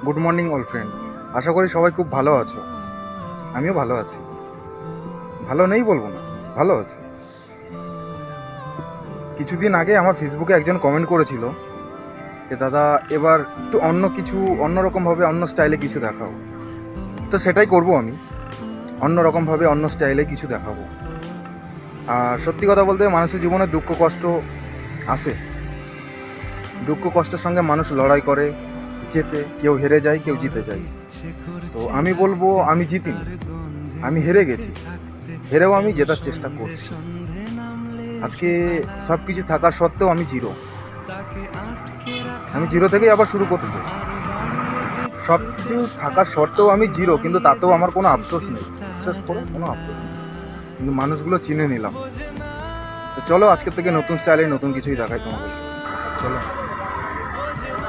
Good morning all friend. আশা করি সবাই খুব ভালো আছো। আমিও ভালো আছি, ভালো নেই বলবো না, ভালো আছি। কিছুদিন আগে আমার ফেসবুকে একজন কমেন্ট করেছিল যে দাদা এবার একটু অন্যরকমভাবে অন্য স্টাইলে কিছু দেখাও। তো সেটাই করব আমি, অন্যরকমভাবে অন্য স্টাইলে কিছু দেখাবো। আর সত্যি কথা বলতে মানুষের জীবনে দুঃখ কষ্ট আসে, দুঃখ কষ্টের সঙ্গে মানুষ লড়াই করে, জেতে কেউ হেরে যায়, কেউ জিতে যায়। তো আমি বলবো আমি জিতিনি, আমি হেরে গেছি, হেরেও আমি জেতার চেষ্টা করছি। আজকে সব কিছু থাকার সত্ত্বেও আমি জিরো থেকেই আবার শুরু করতে চাই। সব কিছু থাকার সত্ত্বেও আমি জিরো, কিন্তু তাতেও আমার কোনো আফসোস নেই, বিশ্বাস করো, কোনো আফসোস নেই। কিন্তু মানুষগুলো চিনে নিলাম। তো চলো আজকে থেকে নতুন স্টাইলে নতুন কিছুই দেখাই তোমাদের। চলো।